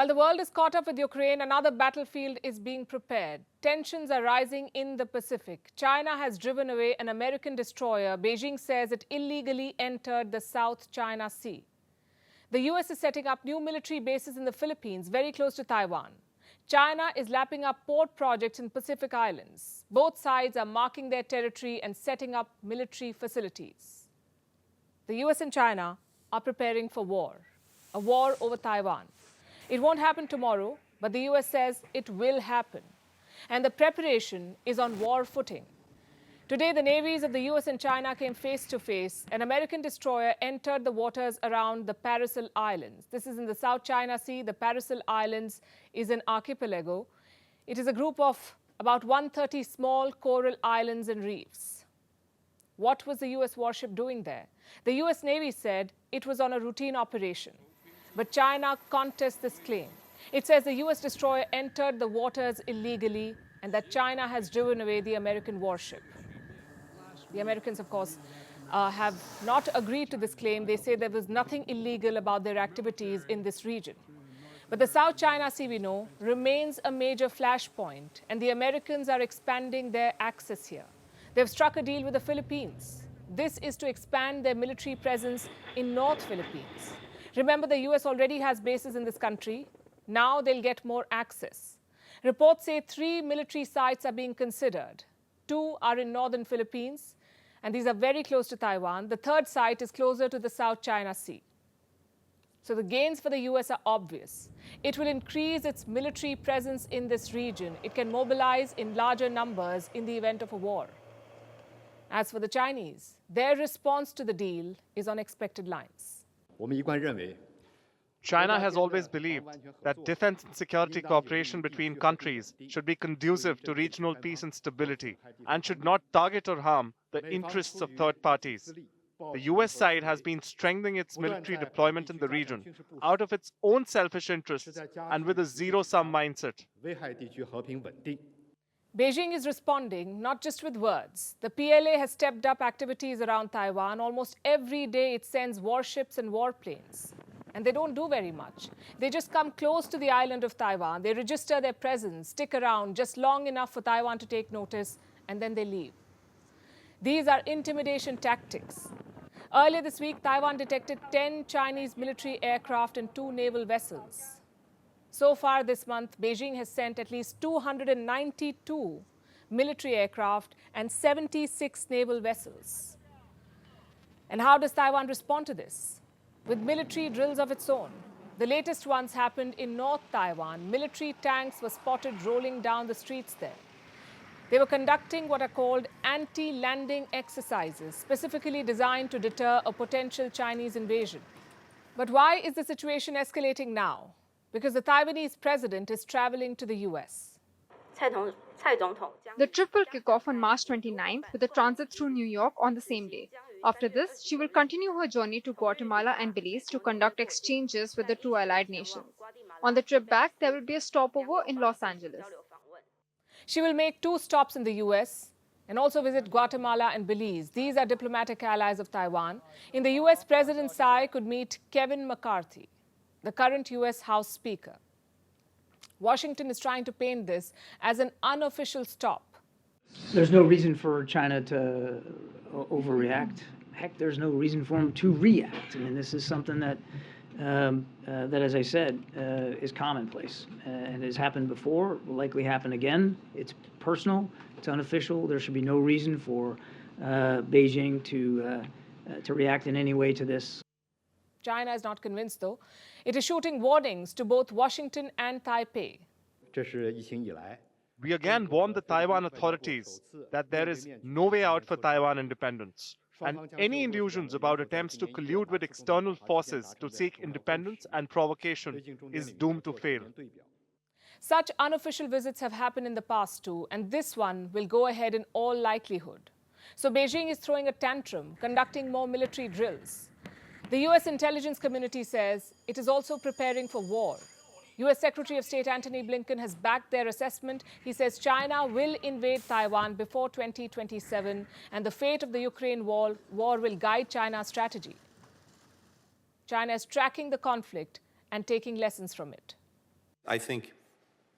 While the world is caught up with Ukraine, another battlefield is being prepared. Tensions are rising in the Pacific. China has driven away an American destroyer. Beijing says it illegally entered the South China Sea. The US is setting up new military bases in the Philippines, very close to Taiwan. China is lapping up port projects in Pacific Islands. Both sides are marking their territory and setting up military facilities. The US and China are preparing for war, a war over Taiwan. It won't happen tomorrow, but the US says it will happen. And the preparation is on war footing. Today, the navies of the US and China came face to face. An American destroyer entered the waters around the Paracel Islands. This is in the South China Sea. The Paracel Islands is an archipelago. It is a group of about 130 small coral islands and reefs. What was the US warship doing there? The US Navy said it was on a routine operation. But China contests this claim. It says the US destroyer entered the waters illegally and that China has driven away the American warship. The Americans, of course, have not agreed to this claim. They say there was nothing illegal about their activities in this region. But the South China Sea, we know, remains a major flashpoint, and the Americans are expanding their access here. They've struck a deal with the Philippines. This is to expand their military presence in North Philippines. Remember, the US already has bases in this country. Now they'll get more access. Reports say 3 military sites are being considered. 2 are in northern Philippines, and these are very close to Taiwan. The 3rd site is closer to the South China Sea. So the gains for the US are obvious. It will increase its military presence in this region. It can mobilize in larger numbers in the event of a war. As for the Chinese, their response to the deal is on expected lines. China has always believed that defense and security cooperation between countries should be conducive to regional peace and stability and should not target or harm the interests of third parties. The US side has been strengthening its military deployment in the region out of its own selfish interests and with a zero-sum mindset. Beijing is responding not just with words. The PLA has stepped up activities around Taiwan. Almost every day it sends warships and warplanes. And they don't do very much. They just come close to the island of Taiwan. They register their presence, stick around just long enough for Taiwan to take notice, and then they leave. These are intimidation tactics. Earlier this week, Taiwan detected 10 Chinese military aircraft and 2 naval vessels. So far this month, Beijing has sent at least 292 military aircraft and 76 naval vessels. And how does Taiwan respond to this? With military drills of its own. The latest ones happened in North Taiwan. Military tanks were spotted rolling down the streets there. They were conducting what are called anti-landing exercises, specifically designed to deter a potential Chinese invasion. But why is the situation escalating now? Because the Taiwanese president is traveling to the US. The trip will kick off on March 29th with a transit through New York on the same day. After this, she will continue her journey to Guatemala and Belize to conduct exchanges with the 2 allied nations. On the trip back, there will be a stopover in Los Angeles. She will make 2 stops in the US and also visit Guatemala and Belize. These are diplomatic allies of Taiwan. In the US, President Tsai could meet Kevin McCarthy, the current US House Speaker. Washington is trying to paint this as an unofficial stop. There's no reason for China to overreact. Heck, there's no reason for them to react. I mean, this is something that, as I said, is commonplace and has happened before, will likely happen again. It's personal, it's unofficial. There should be no reason for Beijing to react in any way to this. China is not convinced, though. It is shooting warnings to both Washington and Taipei. We again warn the Taiwan authorities that there is no way out for Taiwan independence. And any illusions about attempts to collude with external forces to seek independence and provocation is doomed to fail. Such unofficial visits have happened in the past too, and this one will go ahead in all likelihood. So Beijing is throwing a tantrum, conducting more military drills. The US intelligence community says it is also preparing for war. US Secretary of State Antony Blinken has backed their assessment. He says China will invade Taiwan before 2027, and the fate of the Ukraine war will guide China's strategy. China is tracking the conflict and taking lessons from it. I think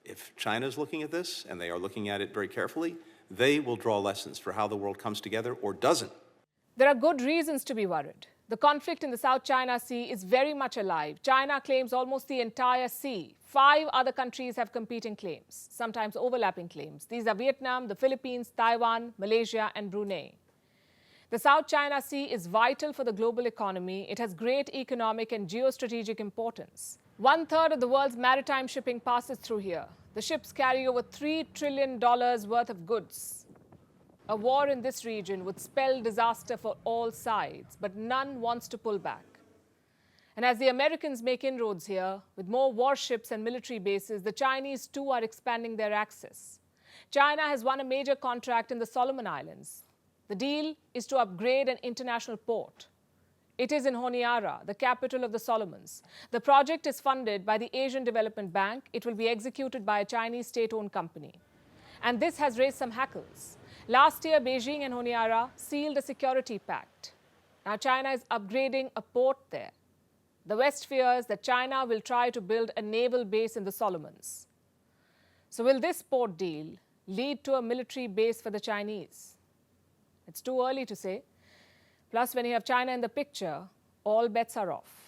if China is looking at this, and they are looking at it very carefully, they will draw lessons for how the world comes together or doesn't. There are good reasons to be worried. The conflict in the South China Sea is very much alive. China claims almost the entire sea. 5 other countries have competing claims, sometimes overlapping claims. These are Vietnam, the Philippines, Taiwan, Malaysia, and Brunei. The South China Sea is vital for the global economy. It has great economic and geostrategic importance. 1/3 of the world's maritime shipping passes through here. The ships carry over $3 trillion worth of goods. A war in this region would spell disaster for all sides, but none wants to pull back. And as the Americans make inroads here, with more warships and military bases, the Chinese too are expanding their access. China has won a major contract in the Solomon Islands. The deal is to upgrade an international port. It is in Honiara, the capital of the Solomons. The project is funded by the Asian Development Bank. It will be executed by a Chinese state-owned company. And this has raised some hackles. Last year, Beijing and Honiara sealed a security pact. Now China is upgrading a port there. The West fears that China will try to build a naval base in the Solomons. So will this port deal lead to a military base for the Chinese? It's too early to say. Plus, when you have China in the picture, all bets are off.